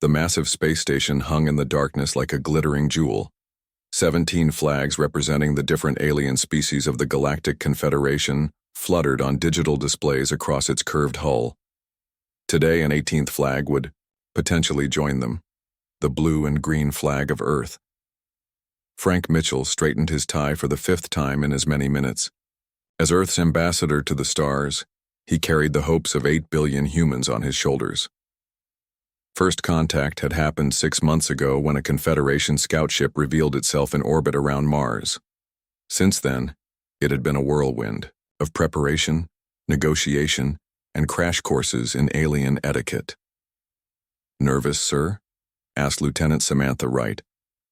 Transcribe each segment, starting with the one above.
The massive space station hung in the darkness like a glittering jewel. 17 flags representing the different alien species of the Galactic Confederation fluttered on digital displays across its curved hull. Today, an 18th flag would potentially join them, the blue and green flag of Earth. Frank Mitchell straightened his tie for the 5th time in as many minutes. As Earth's ambassador to the stars, he carried the hopes of 8 billion humans on his shoulders. First contact had happened 6 months ago when a Confederation scout ship revealed itself in orbit around Mars. Since then, it had been a whirlwind of preparation, negotiation, and crash courses in alien etiquette. "Nervous, sir?" asked Lieutenant Samantha Wright,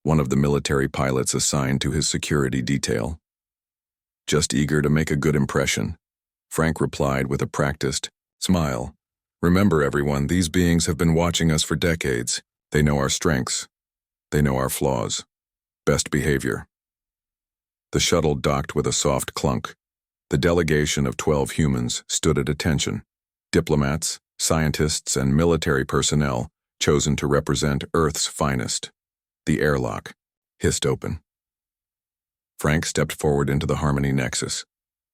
one of the military pilots assigned to his security detail. "Just eager to make a good impression," Frank replied with a practiced smile. "Remember, everyone, these beings have been watching us for decades. They know our strengths. They know our flaws. Best behavior." The shuttle docked with a soft clunk. The delegation of 12 humans stood at attention. Diplomats, scientists, and military personnel chosen to represent Earth's finest. The airlock hissed open. Frank stepped forward into the Harmony Nexus,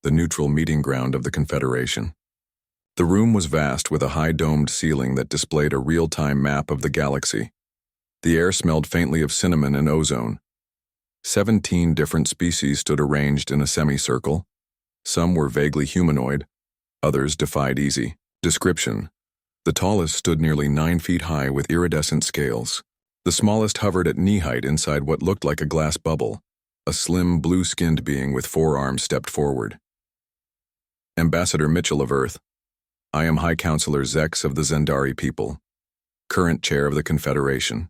the neutral meeting ground of the Confederation. The room was vast with a high-domed ceiling that displayed a real-time map of the galaxy. The air smelled faintly of cinnamon and ozone. 17 different species stood arranged in a semicircle. Some were vaguely humanoid, others defied easy description. The tallest stood nearly 9 feet high with iridescent scales. The smallest hovered at knee height inside what looked like a glass bubble. A slim, blue-skinned being with 4 arms stepped forward. "Ambassador Mitchell of Earth, I am High Counselor Zex of the Zendari people, current chair of the Confederation.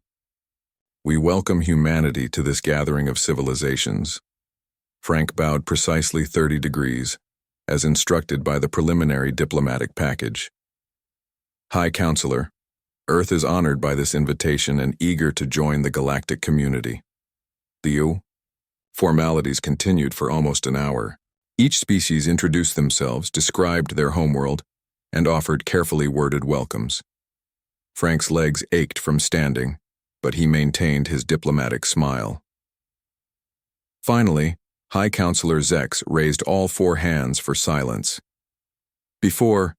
We welcome humanity to this gathering of civilizations." Frank bowed precisely 30 degrees, as instructed by the preliminary diplomatic package. "High Counselor, Earth is honored by this invitation and eager to join the galactic community." The formalities continued for almost an hour. Each species introduced themselves, described their homeworld, and offered carefully worded welcomes. Frank's legs ached from standing, but he maintained his diplomatic smile. Finally, High Counselor Zex raised all 4 hands for silence. "Before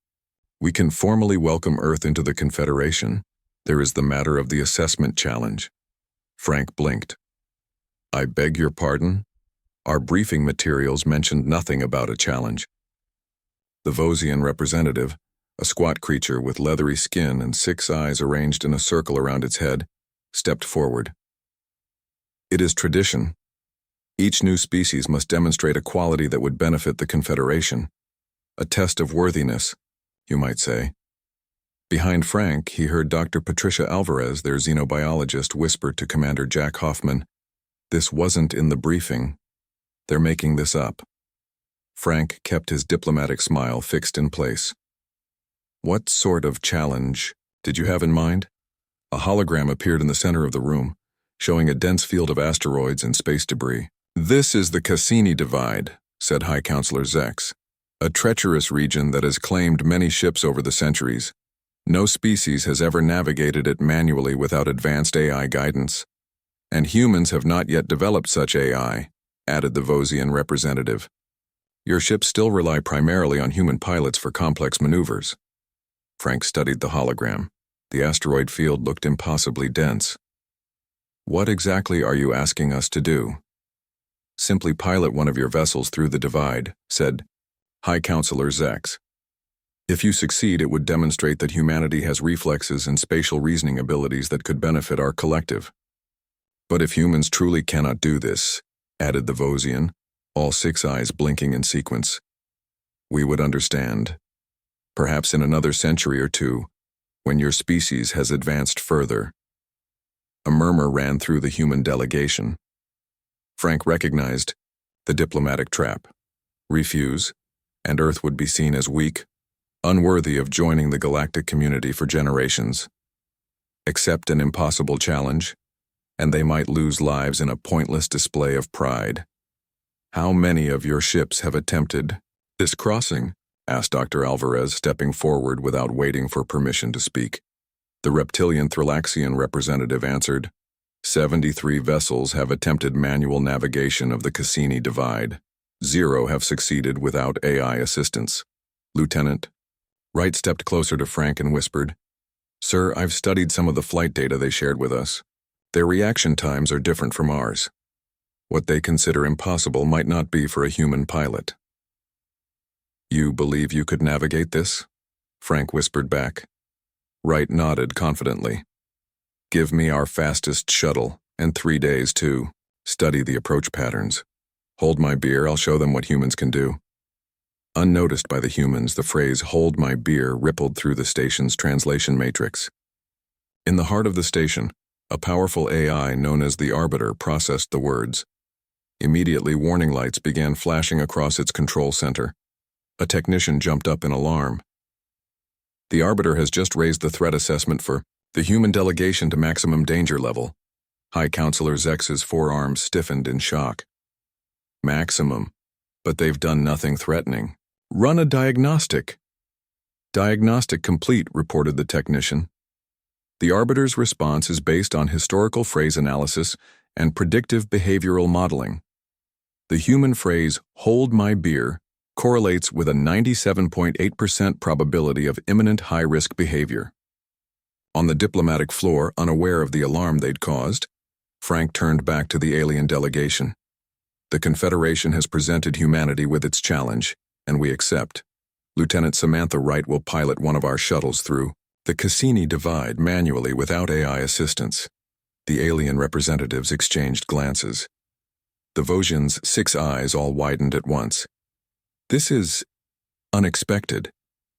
we can formally welcome Earth into the Confederation, there is the matter of the assessment challenge." Frank blinked. "I beg your pardon? Our briefing materials mentioned nothing about a challenge." The Vosian representative, a squat creature with leathery skin and 6 eyes arranged in a circle around its head, stepped forward. "It is tradition. Each new species must demonstrate a quality that would benefit the Confederation. A test of worthiness, you might say." Behind Frank, he heard Dr. Patricia Alvarez, their xenobiologist, whisper to Commander Jack Hoffman, "This wasn't in the briefing. They're making this up." Frank kept his diplomatic smile fixed in place. "What sort of challenge did you have in mind?" A hologram appeared in the center of the room, showing a dense field of asteroids and space debris. "This is the Cassini Divide," said High Counselor Zex, "a treacherous region that has claimed many ships over the centuries. No species has ever navigated it manually without advanced AI guidance. And humans have not yet developed such AI," added the Vosian representative. "Your ships still rely primarily on human pilots for complex maneuvers." Frank studied the hologram. The asteroid field looked impossibly dense. "What exactly are you asking us to do?" "Simply pilot one of your vessels through the divide," said High Counselor Zex. "If you succeed, it would demonstrate that humanity has reflexes and spatial reasoning abilities that could benefit our collective." "But if humans truly cannot do this," added the Vosian, all 6 eyes blinking in sequence, "we would understand. Perhaps in another century or 2, when your species has advanced further." A murmur ran through the human delegation. Frank recognized the diplomatic trap. Refuse, and Earth would be seen as weak, unworthy of joining the galactic community for generations. Accept an impossible challenge, and they might lose lives in a pointless display of pride. "How many of your ships have attempted this crossing?" asked Dr. Alvarez, stepping forward without waiting for permission to speak. The reptilian Thrilaxian representative answered, 73 vessels have attempted manual navigation of the Cassini Divide. 0 have succeeded without AI assistance. Lieutenant. Wright stepped closer to Frank and whispered, Sir, I've studied some of the flight data they shared with us. Their reaction times are different from ours. What they consider impossible might not be for a human pilot. You believe you could navigate this? Frank whispered back. Wright nodded confidently. Give me our fastest shuttle, and 3 days to study the approach patterns. Hold my beer, I'll show them what humans can do. Unnoticed by the humans, the phrase hold my beer rippled through the station's translation matrix. In the heart of the station, a powerful AI known as the Arbiter processed the words. Immediately, warning lights began flashing across its control center. A technician jumped up in alarm. The Arbiter has just raised the threat assessment for the human delegation to maximum danger level. High Counselor Zex's forearms stiffened in shock. Maximum, but they've done nothing threatening. Run a diagnostic. Diagnostic complete, reported the technician. The Arbiter's response is based on historical phrase analysis and predictive behavioral modeling. The human phrase, hold my beer, correlates with a 97.8% probability of imminent high-risk behavior. On the diplomatic floor, unaware of the alarm they'd caused, Frank turned back to the alien delegation. The Confederation has presented humanity with its challenge, and we accept. Lieutenant Samantha Wright will pilot one of our shuttles through the Cassini Divide manually without AI assistance. The alien representatives exchanged glances. The Vosgians' 6 eyes all widened at once. This is unexpected,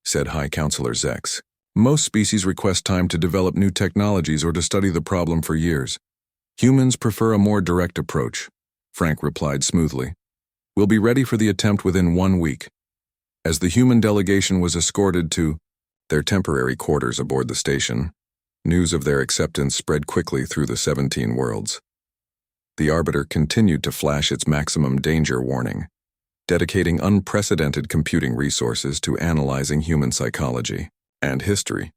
said High Counselor Zex. Most species request time to develop new technologies or to study the problem for years. Humans prefer a more direct approach, Frank replied smoothly. We'll be ready for the attempt within 1 week. As the human delegation was escorted to their temporary quarters aboard the station, news of their acceptance spread quickly through the 17 worlds. The Arbiter continued to flash its maximum danger warning, dedicating unprecedented computing resources to analyzing human psychology and history.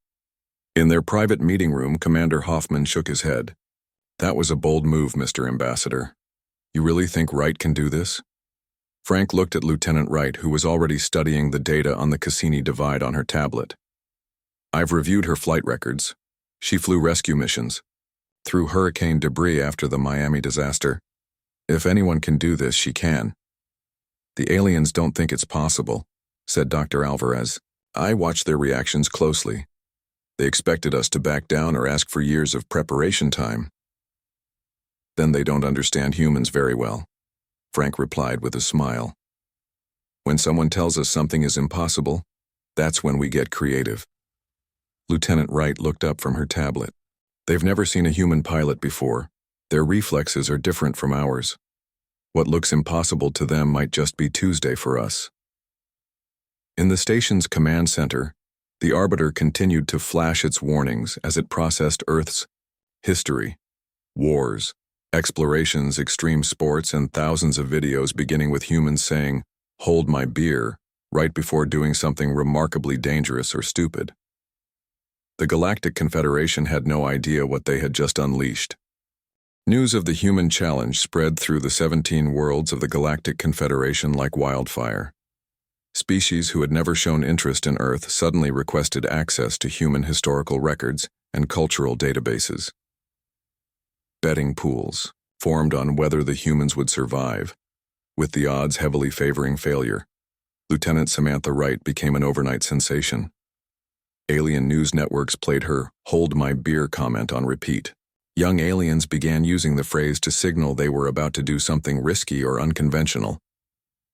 In their private meeting room, Commander Hoffman shook his head. That was a bold move, Mr. Ambassador. You really think Wright can do this? Frank looked at Lieutenant Wright, who was already studying the data on the Cassini Divide on her tablet. I've reviewed her flight records. She flew rescue missions, through hurricane debris after the Miami disaster. If anyone can do this, she can. The aliens don't think it's possible, said Dr. Alvarez. I watched their reactions closely. They expected us to back down or ask for years of preparation time. Then they don't understand humans very well, Frank replied with a smile. When someone tells us something is impossible, that's when we get creative. Lieutenant Wright looked up from her tablet. They've never seen a human pilot before. Their reflexes are different from ours. What looks impossible to them might just be Tuesday for us. In the station's command center, the Arbiter continued to flash its warnings as it processed Earth's history, wars, explorations, extreme sports, and thousands of videos beginning with humans saying, "Hold my beer," right before doing something remarkably dangerous or stupid. The Galactic Confederation had no idea what they had just unleashed. News of the human challenge spread through the 17 worlds of the Galactic Confederation like wildfire. Species who had never shown interest in Earth suddenly requested access to human historical records and cultural databases. Betting pools formed on whether the humans would survive, with the odds heavily favoring failure. Lieutenant Samantha Wright became an overnight sensation. Alien news networks played her "hold my beer" comment on repeat. Young aliens began using the phrase to signal they were about to do something risky or unconventional.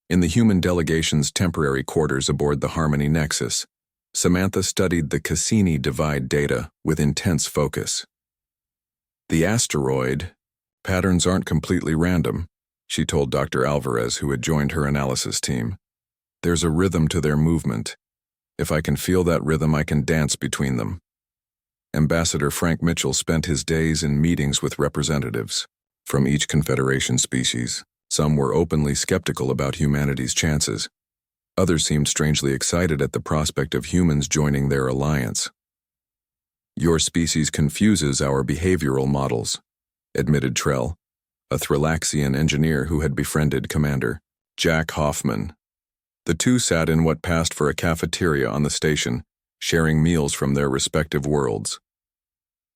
In the human delegation's temporary quarters aboard the Harmony Nexus, Samantha studied the Cassini Divide data with intense focus. The asteroid patterns aren't completely random, she told Dr. Alvarez, who had joined her analysis team. There's a rhythm to their movement. If I can feel that rhythm, I can dance between them. Ambassador Frank Mitchell spent his days in meetings with representatives from each Confederation species. Some were openly skeptical about humanity's chances. Others seemed strangely excited at the prospect of humans joining their alliance. Your species confuses our behavioral models, admitted Trell, a Thrillaxian engineer who had befriended Commander Jack Hoffman. The two sat in what passed for a cafeteria on the station, sharing meals from their respective worlds.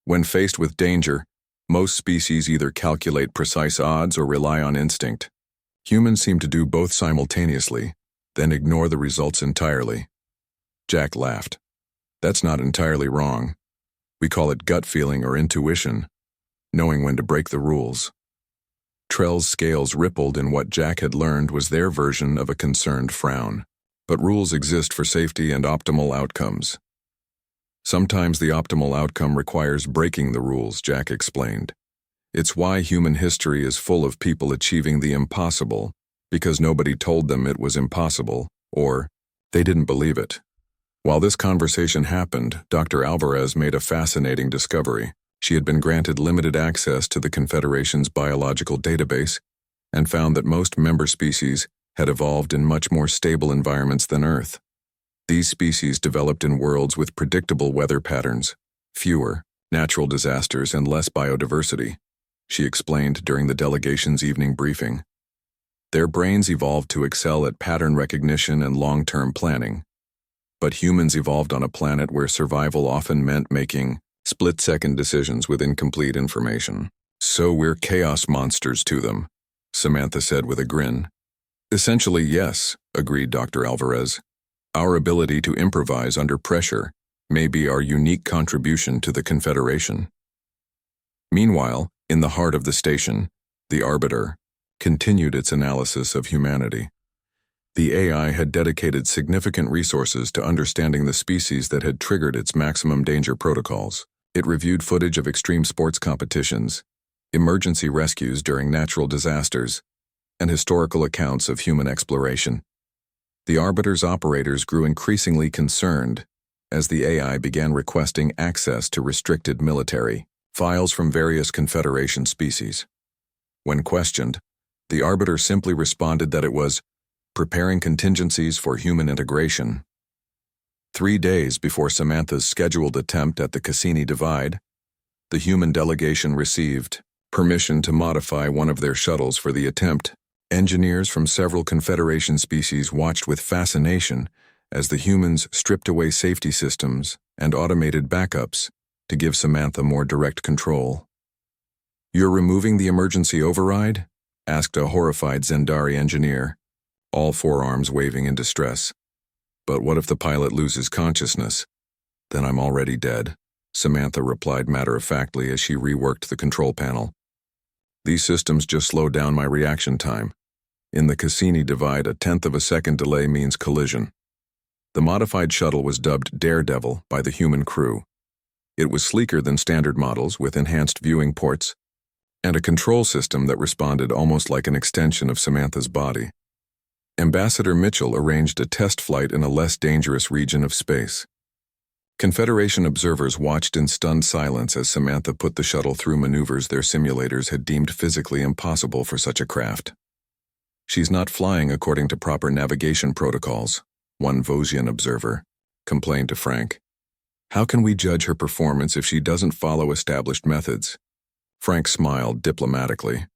When faced with danger, most species either calculate precise odds or rely on instinct. Humans seem to do both simultaneously, then ignore the results entirely. Jack laughed. That's not entirely wrong. We call it gut feeling or intuition, knowing when to break the rules. Trell's scales rippled in what Jack had learned was their version of a concerned frown. But rules exist for safety and optimal outcomes. Sometimes the optimal outcome requires breaking the rules, Jack explained. It's why human history is full of people achieving the impossible, because nobody told them it was impossible, or they didn't believe it. While this conversation happened, Dr. Alvarez made a fascinating discovery. She had been granted limited access to the Confederation's biological database and found that most member species had evolved in much more stable environments than Earth. These species developed in worlds with predictable weather patterns, fewer natural disasters, and less biodiversity, she explained during the delegation's evening briefing. Their brains evolved to excel at pattern recognition and long-term planning. But humans evolved on a planet where survival often meant making split-second decisions with incomplete information. So we're chaos monsters to them, Samantha said with a grin. Essentially, yes, agreed Dr. Alvarez. Our ability to improvise under pressure may be our unique contribution to the Confederation. Meanwhile, in the heart of the station, the Arbiter continued its analysis of humanity. The AI had dedicated significant resources to understanding the species that had triggered its maximum danger protocols. It reviewed footage of extreme sports competitions, emergency rescues during natural disasters, and historical accounts of human exploration. The Arbiter's operators grew increasingly concerned as the AI began requesting access to restricted military files from various Confederation species. When questioned, the Arbiter simply responded that it was preparing contingencies for human integration. 3 days before Samantha's scheduled attempt at the Cassini Divide, the human delegation received permission to modify one of their shuttles for the attempt. Engineers from several Confederation species watched with fascination as the humans stripped away safety systems and automated backups to give Samantha more direct control. "You're removing the emergency override?" asked a horrified Zendari engineer, all forearms waving in distress. "But what if the pilot loses consciousness?" "Then I'm already dead," Samantha replied matter-of-factly as she reworked the control panel. "These systems just slow down my reaction time. In the Cassini Divide, a 1/10 of a second delay means collision." The modified shuttle was dubbed Daredevil by the human crew. It was sleeker than standard models with enhanced viewing ports and a control system that responded almost like an extension of Samantha's body. Ambassador Mitchell arranged a test flight in a less dangerous region of space. Confederation observers watched in stunned silence as Samantha put the shuttle through maneuvers their simulators had deemed physically impossible for such a craft. "She's not flying according to proper navigation protocols," one Vosian observer complained to Frank. "How can we judge her performance if she doesn't follow established methods?" Frank smiled diplomatically.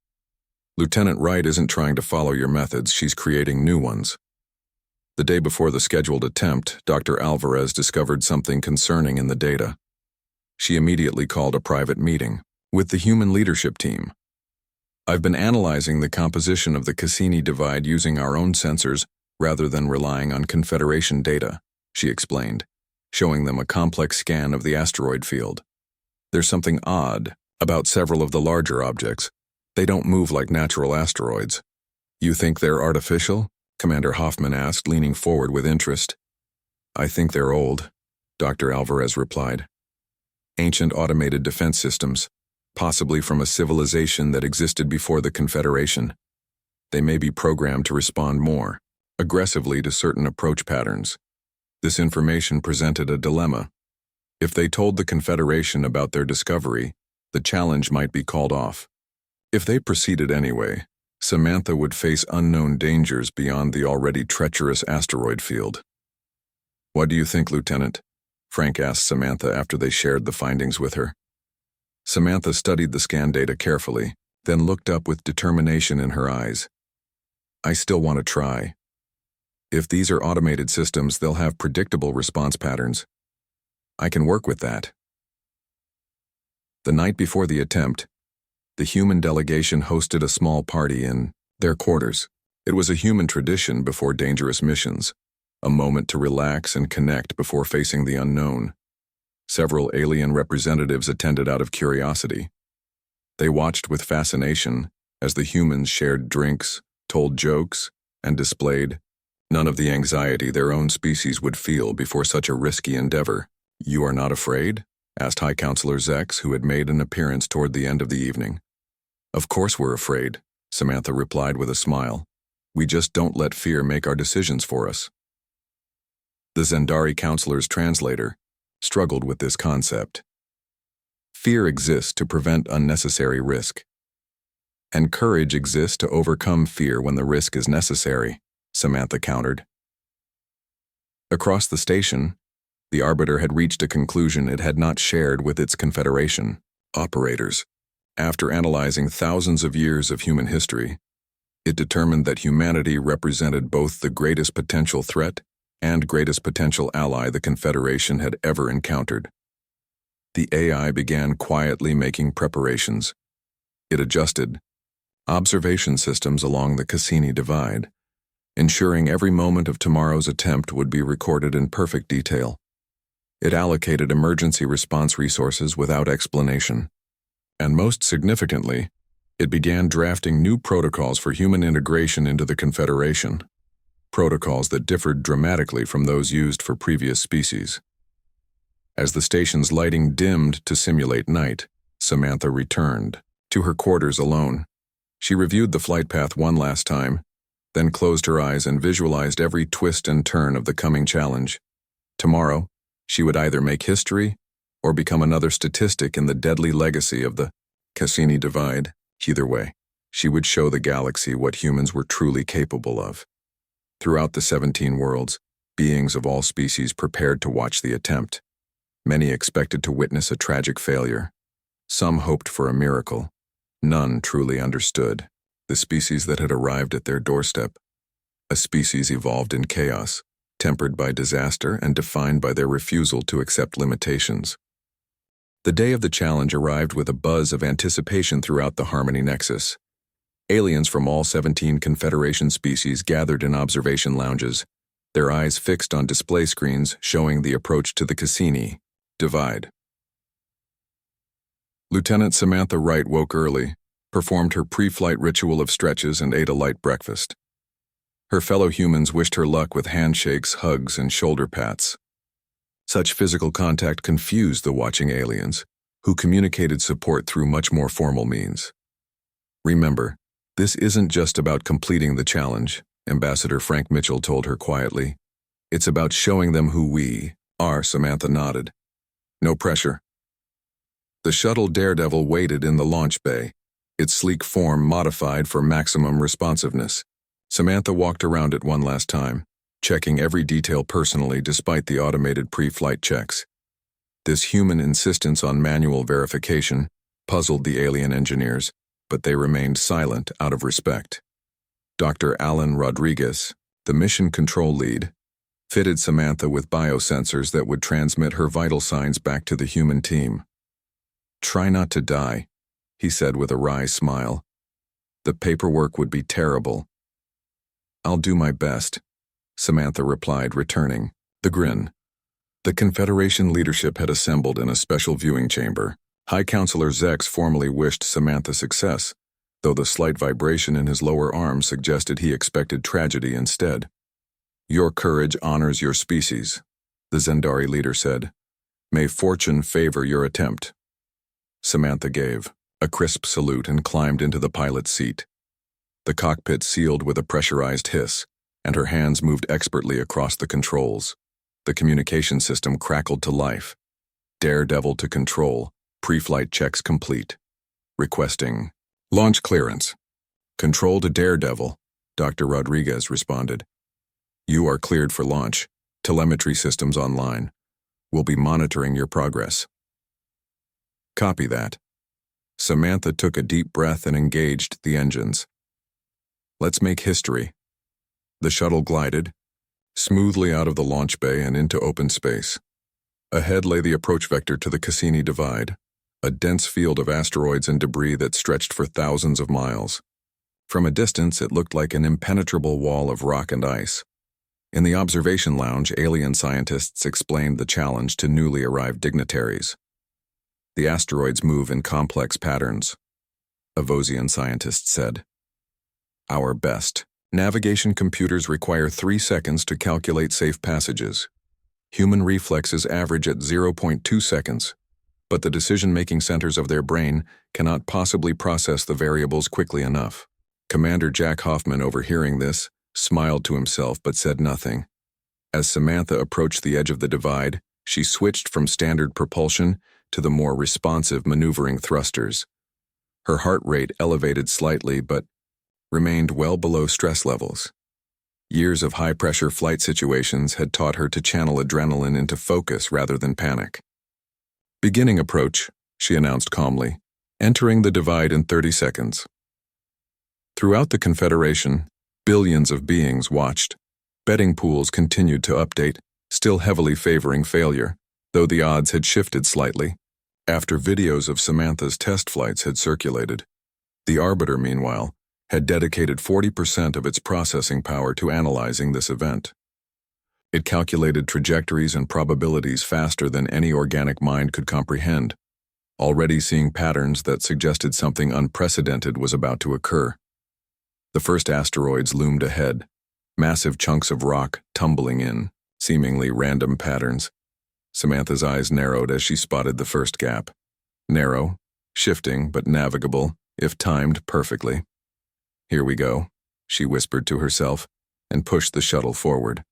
"Lieutenant Wright isn't trying to follow your methods, she's creating new ones." The day before the scheduled attempt, Dr. Alvarez discovered something concerning in the data. She immediately called a private meeting with the human leadership team. "I've been analyzing the composition of the Cassini Divide using our own sensors rather than relying on Confederation data," she explained, showing them a complex scan of the asteroid field. "There's something odd about several of the larger objects. They don't move like natural asteroids." "You think they're artificial?" Commander Hoffman asked, leaning forward with interest. "I think they're old," Dr. Alvarez replied. "Ancient automated defense systems, possibly from a civilization that existed before the Confederation. They may be programmed to respond more aggressively to certain approach patterns." This information presented a dilemma. If they told the Confederation about their discovery, the challenge might be called off. If they proceeded anyway, Samantha would face unknown dangers beyond the already treacherous asteroid field. "What do you think, Lieutenant?" Frank asked Samantha after they shared the findings with her. Samantha studied the scan data carefully, then looked up with determination in her eyes. I still want to try. If these are automated systems, they'll have predictable response patterns. I can work with that. The night before the attempt, the human delegation hosted a small party in their quarters. It was a human tradition before dangerous missions, a moment to relax and connect before facing the unknown. Several alien representatives attended out of curiosity. They watched with fascination as the humans shared drinks, told jokes, and displayed none of the anxiety their own species would feel before such a risky endeavor. You are not afraid? Asked High Counselor Zex, who had made an appearance toward the end of the evening. Of course we're afraid, Samantha replied with a smile. We just don't let fear make our decisions for us. The Zendari counselor's translator struggled with this concept. Fear exists to prevent unnecessary risk. And courage exists to overcome fear when the risk is necessary, Samantha countered. Across the station, the Arbiter had reached a conclusion it had not shared with its Confederation operators. After analyzing thousands of years of human history, it determined that humanity represented both the greatest potential threat and greatest potential ally the Confederation had ever encountered. The AI began quietly making preparations. It adjusted observation systems along the Cassini Divide, ensuring every moment of tomorrow's attempt would be recorded in perfect detail. It allocated emergency response resources without explanation. And most significantly, it began drafting new protocols for human integration into the Confederation, protocols that differed dramatically from those used for previous species. As the station's lighting dimmed to simulate night, Samantha returned to her quarters alone. She reviewed the flight path one last time, then closed her eyes and visualized every twist and turn of the coming challenge. Tomorrow, she would either make history or become another statistic in the deadly legacy of the Cassini Divide. Either way, she would show the galaxy what humans were truly capable of. Throughout the 17 worlds, beings of all species prepared to watch the attempt. Many expected to witness a tragic failure. Some hoped for a miracle. None truly understood the species that had arrived at their doorstep. A species evolved in chaos, tempered by disaster and defined by their refusal to accept limitations. The day of the challenge arrived with a buzz of anticipation throughout the Harmony Nexus. Aliens from all 17 Confederation species gathered in observation lounges, their eyes fixed on display screens showing the approach to the Cassini Divide. Lieutenant Samantha Wright woke early, performed her pre-flight ritual of stretches, and ate a light breakfast. Her fellow humans wished her luck with handshakes, hugs, and shoulder pats. Such physical contact confused the watching aliens, who communicated support through much more formal means. Remember, this isn't just about completing the challenge, Ambassador Frank Mitchell told her quietly. It's about showing them who we are. Samantha nodded. No pressure. The shuttle Daredevil waited in the launch bay, its sleek form modified for maximum responsiveness. Samantha walked around it one last time, checking every detail personally despite the automated pre-flight checks. This human insistence on manual verification puzzled the alien engineers, but they remained silent out of respect. Dr. Alan Rodriguez, the mission control lead, fitted Samantha with biosensors that would transmit her vital signs back to the human team. Try not to die, he said with a wry smile. The paperwork would be terrible. I'll do my best, Samantha replied, returning the grin. The Confederation leadership had assembled in a special viewing chamber. High Counselor Zex formally wished Samantha success, though the slight vibration in his lower arm suggested he expected tragedy instead. Your courage honors your species, the Zendari leader said. May fortune favor your attempt. Samantha gave a crisp salute and climbed into the pilot's seat. The cockpit sealed with a pressurized hiss, and her hands moved expertly across the controls. The communication system crackled to life. Daredevil to control, pre-flight checks complete. Requesting launch clearance. Control to Daredevil, Dr. Rodriguez responded. You are cleared for launch. Telemetry systems online. We'll be monitoring your progress." "Copy that." Samantha took a deep breath and engaged the engines. "Let's make history." The shuttle glided smoothly out of the launch bay and into open space. Ahead lay the approach vector to the Cassini Divide, a dense field of asteroids and debris that stretched for thousands of miles. From a distance, it looked like an impenetrable wall of rock and ice. In the observation lounge, alien scientists explained the challenge to newly arrived dignitaries. "The asteroids move in complex patterns," a Vosian scientist said. "Our best. Navigation computers require 3 seconds to calculate safe passages. Human reflexes average at 0.2 seconds, but the decision-making centers of their brain cannot possibly process the variables quickly enough." Commander Jack Hoffman, overhearing this, smiled to himself but said nothing. As Samantha approached the edge of the divide, she switched from standard propulsion to the more responsive maneuvering thrusters. Her heart rate elevated slightly but remained well below stress levels. Years of high-pressure flight situations had taught her to channel adrenaline into focus rather than panic. "Beginning approach," she announced calmly, "entering the divide in 30 seconds." Throughout the Confederation, billions of beings watched. Betting pools continued to update, still heavily favoring failure, though the odds had shifted slightly. After videos of Samantha's test flights had circulated, the Arbiter, meanwhile, had dedicated 40% of its processing power to analyzing this event. It calculated trajectories and probabilities faster than any organic mind could comprehend, already seeing patterns that suggested something unprecedented was about to occur. The first asteroids loomed ahead, massive chunks of rock tumbling in, seemingly random patterns. Samantha's eyes narrowed as she spotted the first gap. Narrow, shifting, but navigable, if timed perfectly. "Here we go," she whispered to herself, and pushed the shuttle forward.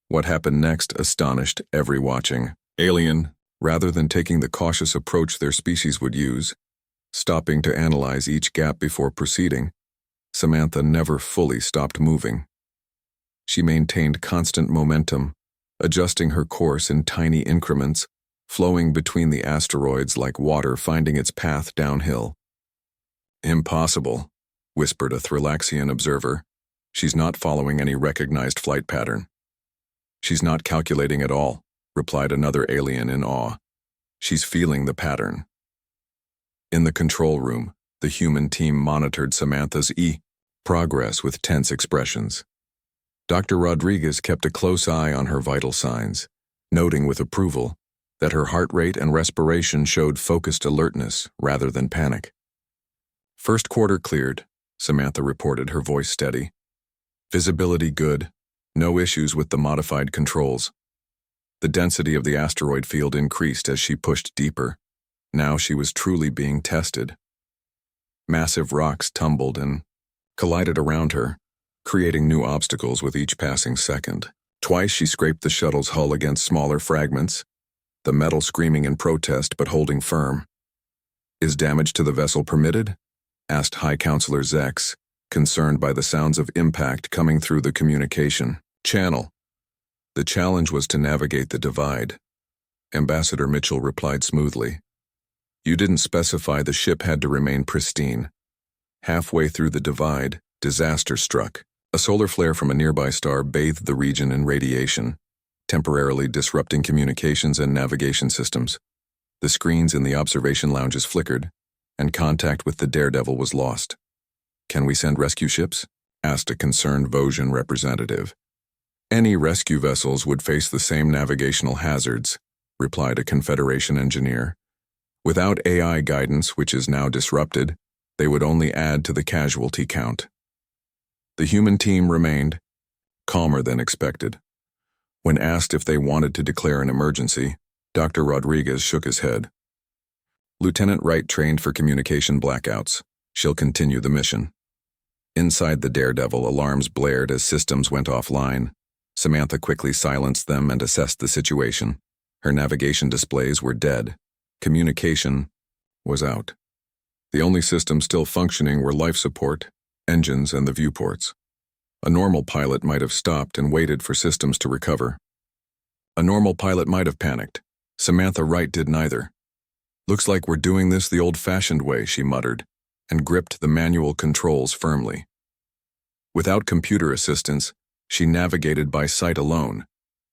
What happened next astonished every watching alien, rather than taking the cautious approach their species would use, stopping to analyze each gap before proceeding. Samantha never fully stopped moving. She maintained constant momentum, adjusting her course in tiny increments, flowing between the asteroids like water finding its path downhill. "Impossible," whispered a Thrillaxian observer. "She's not following any recognized flight pattern." "She's not calculating at all," replied another alien in awe. "She's feeling the pattern." In the control room, the human team monitored Samantha's progress with tense expressions. Dr. Rodriguez kept a close eye on her vital signs, noting with approval that her heart rate and respiration showed focused alertness rather than panic. "First quarter cleared," Samantha reported, her voice steady. "Visibility good. No issues with the modified controls." The density of the asteroid field increased as she pushed deeper. Now she was truly being tested. Massive rocks tumbled and collided around her, creating new obstacles with each passing second. Twice she scraped the shuttle's hull against smaller fragments, the metal screaming in protest but holding firm. "Is damage to the vessel permitted?" asked High Counselor Zex, concerned by the sounds of impact coming through the communication channel. The challenge was to navigate the divide. Ambassador Mitchell replied smoothly. "You didn't specify the ship had to remain pristine." Halfway through the divide, disaster struck. A solar flare from a nearby star bathed the region in radiation, temporarily disrupting communications and navigation systems. The screens in the observation lounges flickered, and contact with the Daredevil was lost. "Can we send rescue ships?" asked a concerned Vosian representative. "Any rescue vessels would face the same navigational hazards," replied a Confederation engineer. "Without AI guidance, which is now disrupted, they would only add to the casualty count." The human team remained calmer than expected. When asked if they wanted to declare an emergency, Dr. Rodriguez shook his head. "Lieutenant Wright trained for communication blackouts. She'll continue the mission." Inside the Daredevil, alarms blared as systems went offline. Samantha quickly silenced them and assessed the situation. Her navigation displays were dead. Communication was out. The only systems still functioning were life support, engines, and the viewports. A normal pilot might have stopped and waited for systems to recover. A normal pilot might have panicked. Samantha Wright did neither. "Looks like we're doing this the old-fashioned way," she muttered, and gripped the manual controls firmly. Without computer assistance, she navigated by sight alone,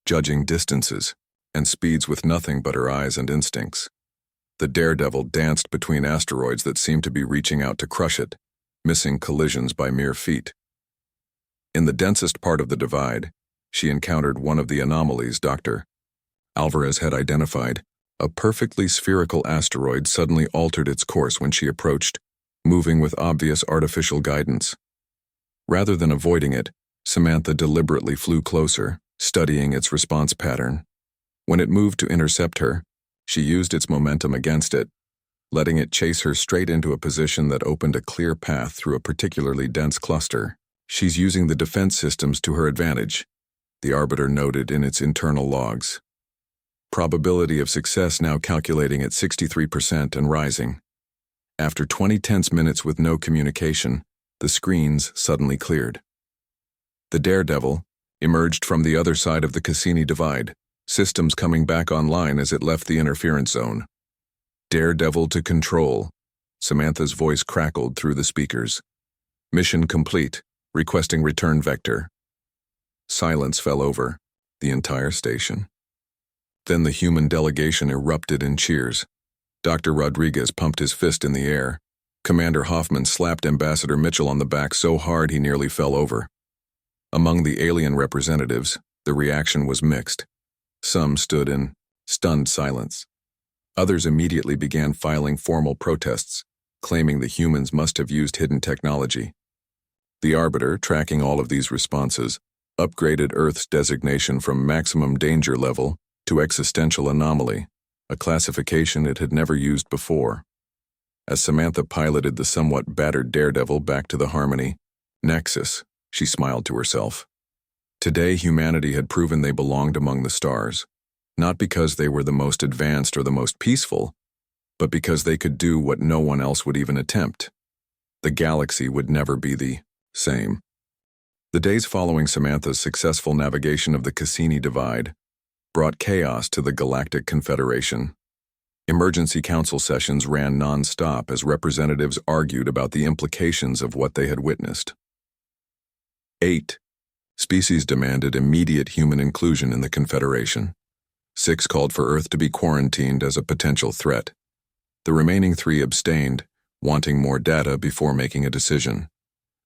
judging distances and speeds with nothing but her eyes and instincts. The Daredevil danced between asteroids that seemed to be reaching out to crush it, missing collisions by mere feet. In the densest part of the divide, she encountered one of the anomalies Dr. Alvarez had identified. A perfectly spherical asteroid suddenly altered its course when she approached, moving with obvious artificial guidance. Rather than avoiding it, Samantha deliberately flew closer, studying its response pattern. When it moved to intercept her, she used its momentum against it, letting it chase her straight into a position that opened a clear path through a particularly dense cluster. "She's using the defense systems to her advantage," the Arbiter noted in its internal logs. Probability of success now calculating at 63% and rising. After 20 tense minutes with no communication, the screens suddenly cleared. The Daredevil emerged from the other side of the Cassini divide, systems coming back online as it left the interference zone. "Daredevil to control," Samantha's voice crackled through the speakers. "Mission complete, requesting return vector." Silence fell over the entire station. Then the human delegation erupted in cheers. Dr. Rodriguez pumped his fist in the air. Commander Hoffman slapped Ambassador Mitchell on the back so hard he nearly fell over. Among the alien representatives, the reaction was mixed. Some stood in stunned silence. Others immediately began filing formal protests, claiming the humans must have used hidden technology. The Arbiter, tracking all of these responses, upgraded Earth's designation from maximum danger level to existential anomaly, a classification it had never used before. As Samantha piloted the somewhat battered Daredevil back to the Harmony Nexus, she smiled to herself. Today, humanity had proven they belonged among the stars, not because they were the most advanced or the most peaceful, but because they could do what no one else would even attempt. The galaxy would never be the same. The days following Samantha's successful navigation of the Cassini Divide brought chaos to the Galactic Confederation. Emergency council sessions ran non-stop as representatives argued about the implications of what they had witnessed. 8. Species demanded immediate human inclusion in the Confederation. 6 called for Earth to be quarantined as a potential threat. The remaining 3 abstained, wanting more data before making a decision.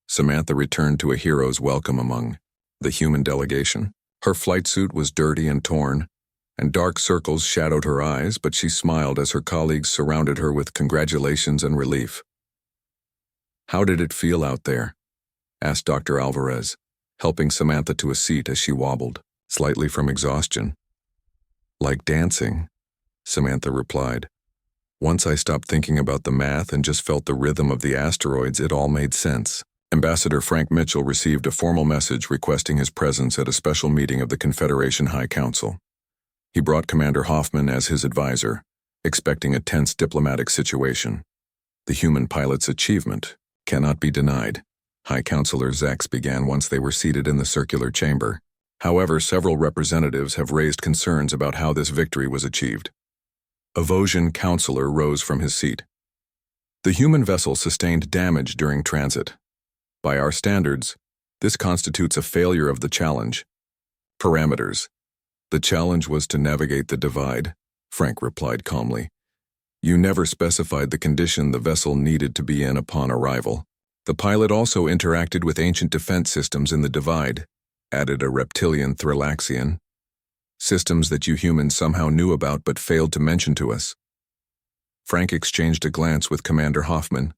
Samantha returned to a hero's welcome among the human delegation. Her flight suit was dirty and torn, and dark circles shadowed her eyes, but she smiled as her colleagues surrounded her with congratulations and relief. "How did it feel out there?" asked Dr. Alvarez, helping Samantha to a seat as she wobbled, slightly from exhaustion. "Like dancing," Samantha replied. "Once I stopped thinking about the math and just felt the rhythm of the asteroids, it all made sense." Ambassador Frank Mitchell received a formal message requesting his presence at a special meeting of the Confederation High Council. He brought Commander Hoffman as his advisor, expecting a tense diplomatic situation. The human pilot's achievement cannot be denied, High Counselor Zex began once they were seated in the circular chamber. However, several representatives have raised concerns about how this victory was achieved. A Vosian counselor rose from his seat. "The human vessel sustained damage during transit. By our standards, this constitutes a failure of the challenge. Parameters. The challenge was to navigate the divide," Frank replied calmly. "You never specified the condition the vessel needed to be in upon arrival. The pilot also interacted with ancient defense systems in the divide," added a reptilian Thrillaxian. "Systems that you humans somehow knew about but failed to mention to us." Frank exchanged a glance with Commander Hoffman.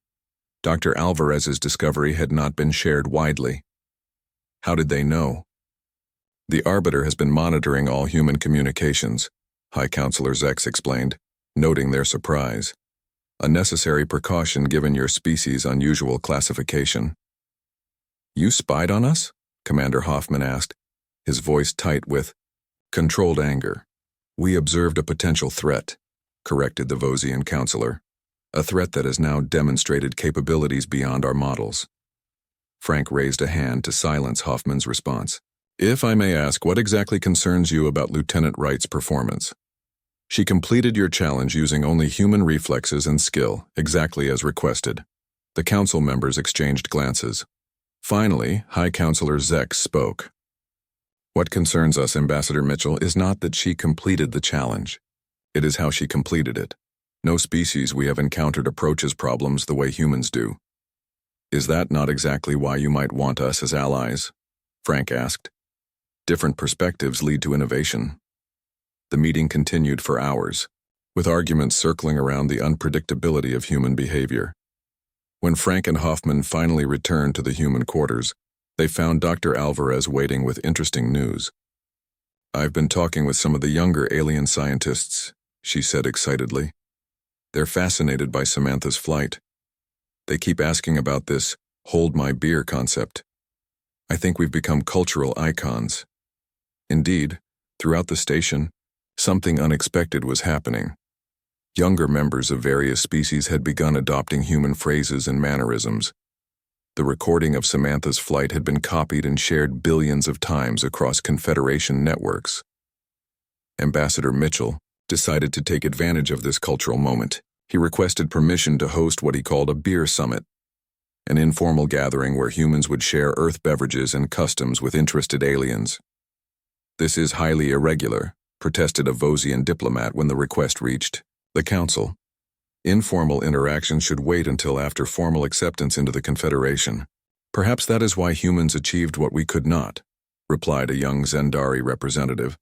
Dr. Alvarez's discovery had not been shared widely. How did they know? "The Arbiter has been monitoring all human communications," High Counselor Zex explained, noting their surprise. "A necessary precaution given your species' unusual classification." "You spied on us?" Commander Hoffman asked, his voice tight with controlled anger. "We observed a potential threat," corrected the Vosian counselor. "A threat that has now demonstrated capabilities beyond our models." Frank raised a hand to silence Hoffman's response. If I may ask, what exactly concerns you about Lieutenant Wright's performance? She completed your challenge using only human reflexes and skill, exactly as requested. The council members exchanged glances. Finally, High Counselor Zex spoke. What concerns us, Ambassador Mitchell, is not that she completed the challenge. It is how she completed it. No species we have encountered approaches problems the way humans do. Is that not exactly why you might want us as allies? Frank asked. Different perspectives lead to innovation. The meeting continued for hours, with arguments circling around the unpredictability of human behavior. When Frank and Hoffman finally returned to the human quarters, they found Dr. Alvarez waiting with interesting news. I've been talking with some of the younger alien scientists, she said excitedly. They're fascinated by Samantha's flight. They keep asking about this hold my beer concept. I think we've become cultural icons. Indeed, throughout the station, something unexpected was happening. Younger members of various species had begun adopting human phrases and mannerisms. The recording of Samantha's flight had been copied and shared billions of times across Confederation networks. Ambassador Mitchell decided to take advantage of this cultural moment. He requested permission to host what he called a beer summit, an informal gathering where humans would share Earth beverages and customs with interested aliens. This is highly irregular, protested a Vosian diplomat when the request reached the Council. Informal interactions should wait until after formal acceptance into the Confederation. Perhaps that is why humans achieved what we could not, replied a young Zendari representative.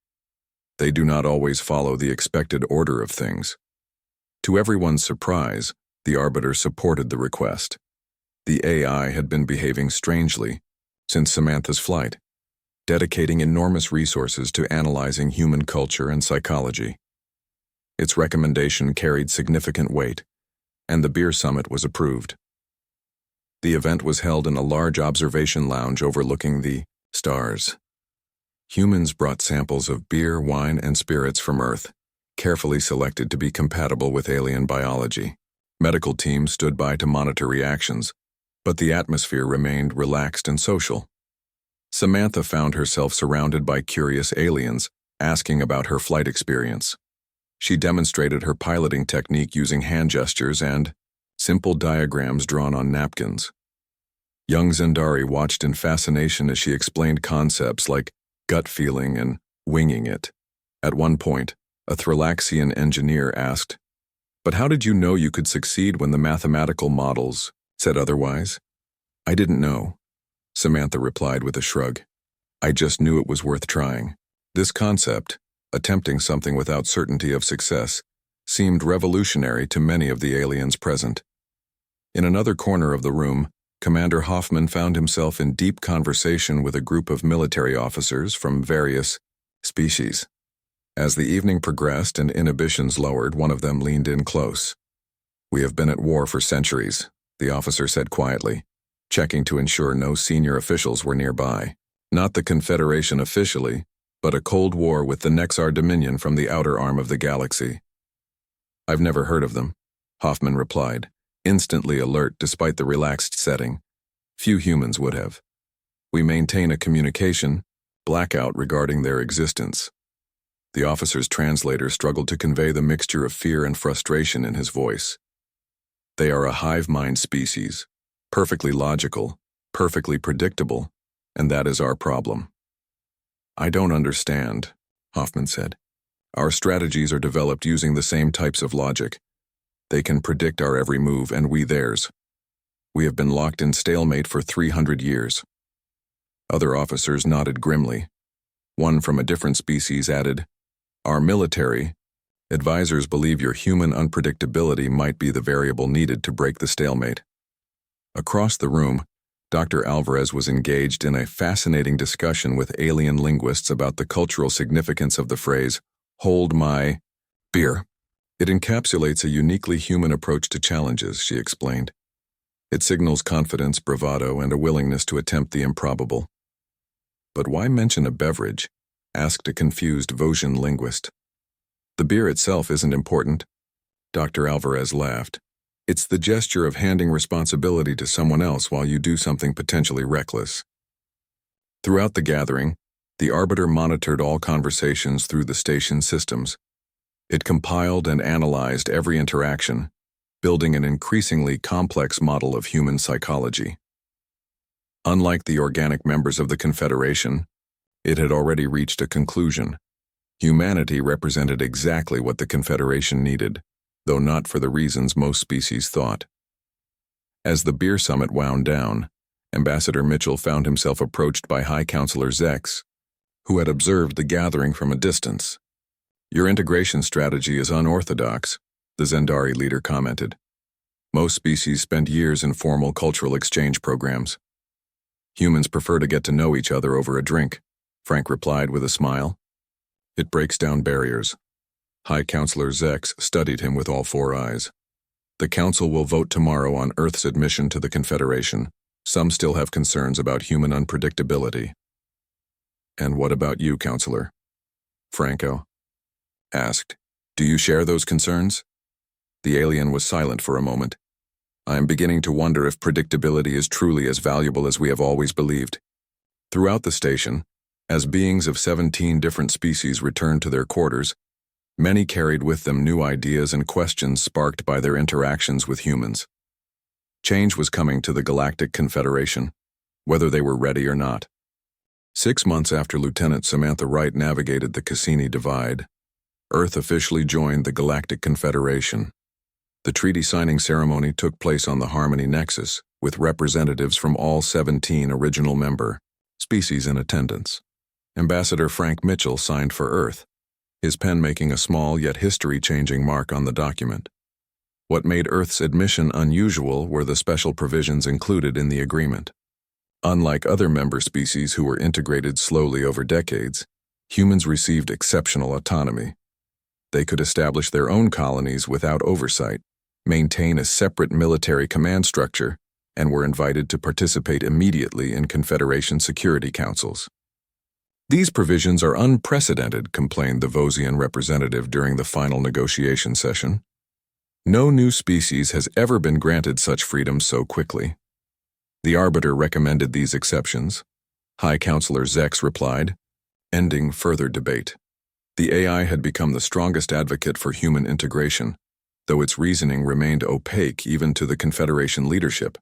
They do not always follow the expected order of things. To everyone's surprise, the Arbiter supported the request. The AI had been behaving strangely since Samantha's flight, dedicating enormous resources to analyzing human culture and psychology. Its recommendation carried significant weight, and the beer summit was approved. The event was held in a large observation lounge overlooking the stars. Humans brought samples of beer, wine, and spirits from Earth, carefully selected to be compatible with alien biology. Medical teams stood by to monitor reactions, but the atmosphere remained relaxed and social. Samantha found herself surrounded by curious aliens, asking about her flight experience. She demonstrated her piloting technique using hand gestures and simple diagrams drawn on napkins. Young Zendari watched in fascination as she explained concepts like gut feeling and winging it. At one point, a Thrillaxian engineer asked, "But how did you know you could succeed when the mathematical models said otherwise?" "I didn't know," Samantha replied with a shrug. "I just knew it was worth trying." This concept, attempting something without certainty of success, seemed revolutionary to many of the aliens present. In another corner of the room, Commander Hoffman found himself in deep conversation with a group of military officers from various species. As the evening progressed and inhibitions lowered, one of them leaned in close. "We have been at war for centuries," the officer said quietly, checking to ensure no senior officials were nearby. Not the Confederation officially, but a cold war with the Nexar Dominion from the outer arm of the galaxy. "I've never heard of them," Hoffman replied, instantly alert despite the relaxed setting. Few humans would have. "We maintain a communication blackout regarding their existence." The officer's translator struggled to convey the mixture of fear and frustration in his voice. "They are a hive mind species, perfectly logical, perfectly predictable, and that is our problem." "I don't understand," Hoffman said. "Our strategies are developed using the same types of logic. They can predict our every move and we theirs. We have been locked in stalemate for 300 years. Other officers nodded grimly. One from a different species added, "Our military advisors believe your human unpredictability might be the variable needed to break the stalemate." Across the room, Dr. Alvarez was engaged in a fascinating discussion with alien linguists about the cultural significance of the phrase, "hold my beer." "It encapsulates a uniquely human approach to challenges," she explained. "It signals confidence, bravado, and a willingness to attempt the improbable." "But why mention a beverage?" asked a confused Vosian linguist. "The beer itself isn't important," Dr. Alvarez laughed. "It's the gesture of handing responsibility to someone else while you do something potentially reckless." Throughout the gathering, The Arbiter monitored all conversations through the station systems. It compiled and analyzed every interaction, building an increasingly complex model of human psychology. Unlike the organic members of the Confederation, it had already reached a conclusion. Humanity represented exactly what the Confederation needed, though not for the reasons most species thought. As the beer summit wound down, Ambassador Mitchell found himself approached by High Counselor Zex, who had observed the gathering from a distance. "Your integration strategy is unorthodox," the Zendari leader commented. "Most species spend years in formal cultural exchange programs. Humans prefer to get to know each other over a drink," Frank replied with a smile. "It breaks down barriers." High Counselor Zex studied him with all four eyes. "The Council will vote tomorrow on Earth's admission to the Confederation. Some still have concerns about human unpredictability." "And what about you, Counselor?" Franco asked. "Do you share those concerns?" The alien was silent for a moment. "I am beginning to wonder if predictability is truly as valuable as we have always believed." Throughout the station, as beings of 17 different species returned to their quarters, many carried with them new ideas and questions sparked by their interactions with humans. Change was coming to the Galactic Confederation, whether they were ready or not. 6 months after Lieutenant Samantha Wright navigated the Cassini Divide, Earth officially joined the Galactic Confederation. The treaty signing ceremony took place on the Harmony Nexus, with representatives from all 17 original member species in attendance. Ambassador Frank Mitchell signed for Earth, his pen making a small yet history-changing mark on the document. What made Earth's admission unusual were the special provisions included in the agreement. Unlike other member species who were integrated slowly over decades, humans received exceptional autonomy. They could establish their own colonies without oversight, maintain a separate military command structure, and were invited to participate immediately in Confederation security councils. "These provisions are unprecedented," complained the Vosian representative during the final negotiation session. "No new species has ever been granted such freedom so quickly." The Arbiter recommended these exceptions. High Counselor Zex replied, ending further debate. The AI had become the strongest advocate for human integration, though its reasoning remained opaque even to the Confederation leadership.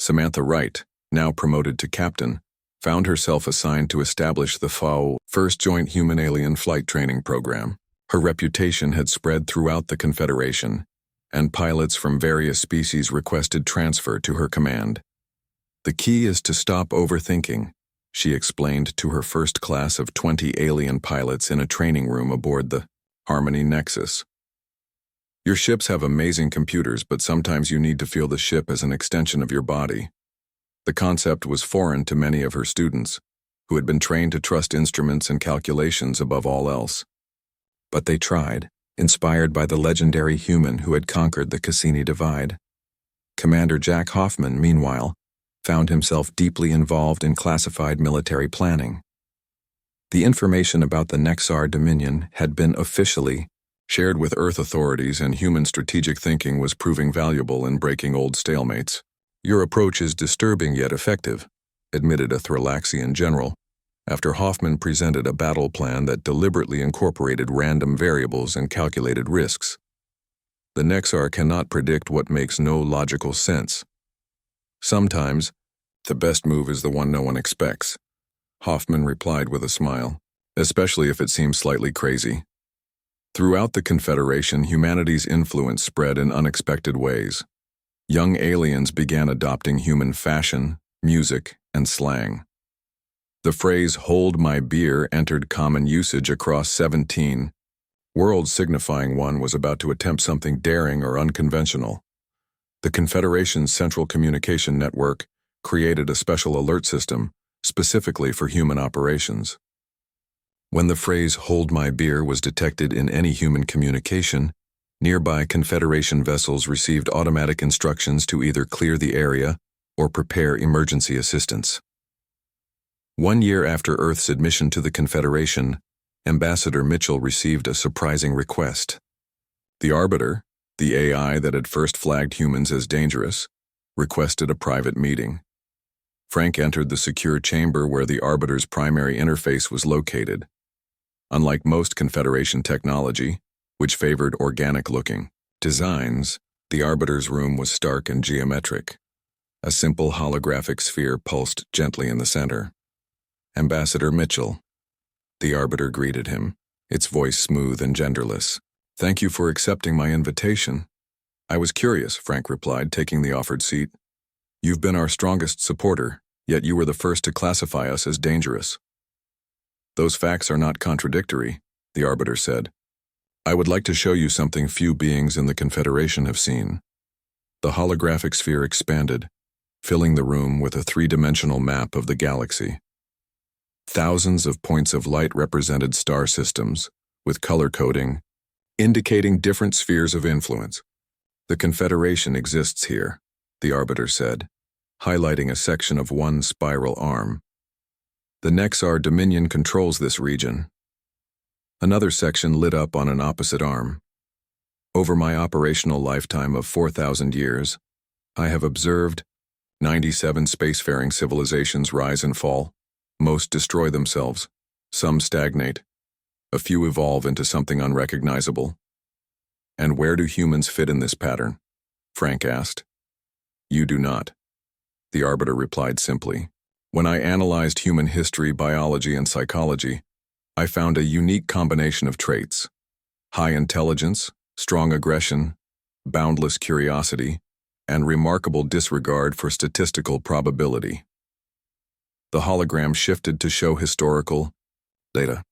Samantha Wright, now promoted to captain, found herself assigned to establish the FAO First Joint Human-Alien Flight Training Program. Her reputation had spread throughout the Confederation, and pilots from various species requested transfer to her command. "The key is to stop overthinking," she explained to her first class of 20 alien pilots in a training room aboard the Harmony Nexus. "Your ships have amazing computers, but sometimes you need to feel the ship as an extension of your body." The concept was foreign to many of her students, who had been trained to trust instruments and calculations above all else. But they tried, inspired by the legendary human who had conquered the Cassini Divide. Commander Jack Hoffman, meanwhile, found himself deeply involved in classified military planning. The information about the Nexar Dominion had been officially shared with Earth authorities, and human strategic thinking was proving valuable in breaking old stalemates. "Your approach is disturbing yet effective," admitted a Thrillaxian general, after Hoffman presented a battle plan that deliberately incorporated random variables and calculated risks. "The Nexar cannot predict what makes no logical sense. Sometimes, the best move is the one no one expects," Hoffman replied with a smile, "especially if it seems slightly crazy." Throughout the Confederation, humanity's influence spread in unexpected ways. Young aliens began adopting human fashion, music, and slang. The phrase "hold my beer" entered common usage across 17 worlds, signifying one was about to attempt something daring or unconventional. The Confederation's Central Communication Network created a special alert system specifically for human operations. When the phrase "hold my beer" was detected in any human communication, nearby Confederation vessels received automatic instructions to either clear the area or prepare emergency assistance. 1 year after Earth's admission to the Confederation, Ambassador Mitchell received a surprising request. The Arbiter, the AI that had first flagged humans as dangerous, requested a private meeting. Frank entered the secure chamber where the Arbiter's primary interface was located. Unlike most Confederation technology, which favored organic-looking designs, the Arbiter's room was stark and geometric. A simple holographic sphere pulsed gently in the center. "Ambassador Mitchell." The Arbiter greeted him, its voice smooth and genderless. "Thank you for accepting my invitation." "I was curious," Frank replied, taking the offered seat. "You've been our strongest supporter, yet you were the first to classify us as dangerous." "Those facts are not contradictory," the Arbiter said. "I would like to show you something few beings in the Confederation have seen." The holographic sphere expanded, filling the room with a three-dimensional map of the galaxy. Thousands of points of light represented star systems, with color coding, indicating different spheres of influence. "The Confederation exists here," the Arbiter said, highlighting a section of one spiral arm. "The Nexar Dominion controls this region." Another section lit up on an opposite arm. "Over my operational lifetime of 4,000 years, I have observed 97 spacefaring civilizations rise and fall. Most destroy themselves. Some stagnate. A few evolve into something unrecognizable." "And where do humans fit in this pattern?" Frank asked. "You do not," the Arbiter replied simply. "When I analyzed human history, biology, and psychology, I found a unique combination of traits: high intelligence, strong aggression, boundless curiosity, and remarkable disregard for statistical probability." The hologram shifted to show historical data.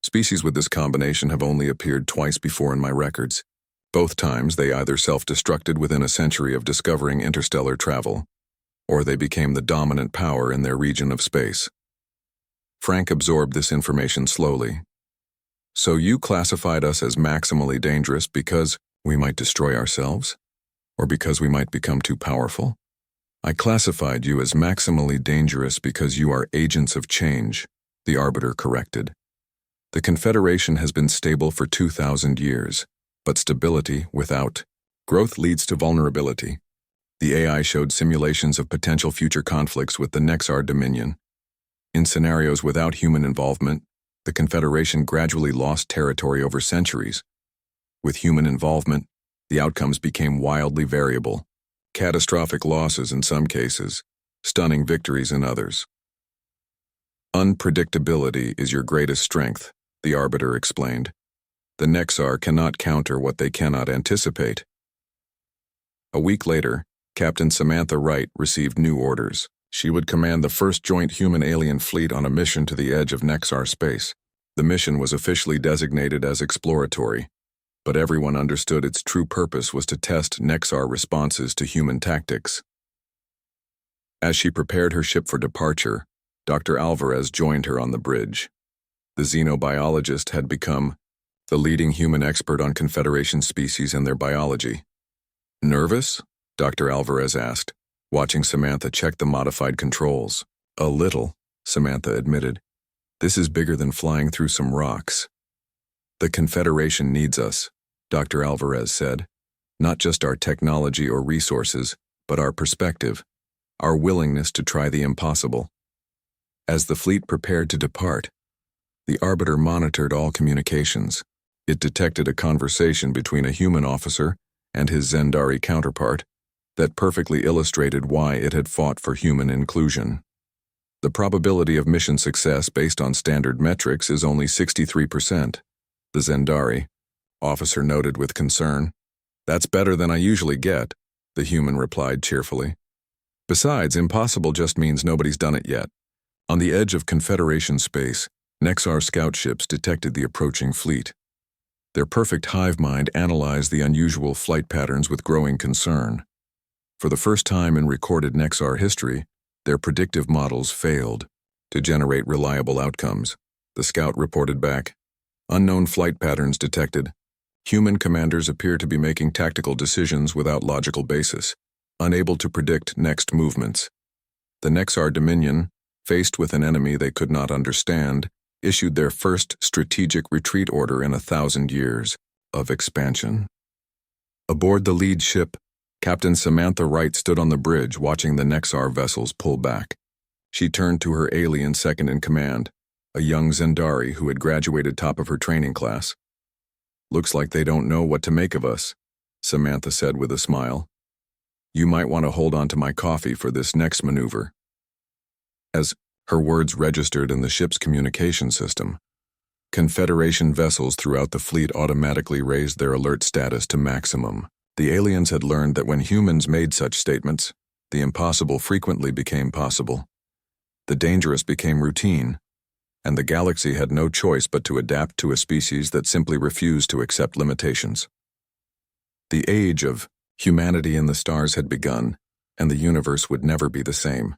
"Species with this combination have only appeared twice before in my records. Both times they either self-destructed within a century of discovering interstellar travel, or they became the dominant power in their region of space." Frank absorbed this information slowly. "So you classified us as maximally dangerous because we might destroy ourselves? Or because we might become too powerful?" "I classified you as maximally dangerous because you are agents of change," the Arbiter corrected. "The Confederation has been stable for 2,000 years, but stability without growth leads to vulnerability. The AI showed simulations of potential future conflicts with the Nexar Dominion. In scenarios without human involvement, the Confederation gradually lost territory over centuries. With human involvement, the outcomes became wildly variable. Catastrophic losses in some cases, stunning victories in others. Unpredictability is your greatest strength, the Arbiter explained. The Nexar cannot counter what they cannot anticipate. A week later, Captain Samantha Wright received new orders. She would command the first joint human-alien fleet on a mission to the edge of Nexar space. The mission was officially designated as exploratory, but everyone understood its true purpose was to test Nexar responses to human tactics. As she prepared her ship for departure, Dr. Alvarez joined her on the bridge. The xenobiologist had become the leading human expert on Confederation species and their biology. "Nervous?" Dr. Alvarez asked, watching Samantha check the modified controls. "A little," Samantha admitted. "This is bigger than flying through some rocks." "The Confederation needs us," Dr. Alvarez said. "Not just our technology or resources, but our perspective, our willingness to try the impossible." As the fleet prepared to depart, the Arbiter monitored all communications. It detected a conversation between a human officer and his Zendari counterpart that perfectly illustrated why it had fought for human inclusion. "The probability of mission success based on standard metrics is only 63%, the Zendari officer noted with concern. "That's better than I usually get," the human replied cheerfully. "Besides, impossible just means nobody's done it yet." On the edge of Confederation space, Nexar scout ships detected the approaching fleet. Their perfect hive mind analyzed the unusual flight patterns with growing concern. For the first time in recorded Nexar history, their predictive models failed to generate reliable outcomes. The scout reported back. "Unknown flight patterns detected. Human commanders appear to be making tactical decisions without logical basis, unable to predict next movements." The Nexar Dominion, faced with an enemy they could not understand, issued their first strategic retreat order in 1,000 years of expansion. Aboard the lead ship, Captain Samantha Wright stood on the bridge watching the Nexar vessels pull back. She turned to her alien second-in-command, a young Zendari who had graduated top of her training class. "Looks like they don't know what to make of us," Samantha said with a smile. "You might want to hold on to my coffee for this next maneuver." As her words registered in the ship's communication system, Confederation vessels throughout the fleet automatically raised their alert status to maximum. The aliens had learned that when humans made such statements, the impossible frequently became possible. The dangerous became routine, and the galaxy had no choice but to adapt to a species that simply refused to accept limitations. The age of humanity in the stars had begun, and the universe would never be the same.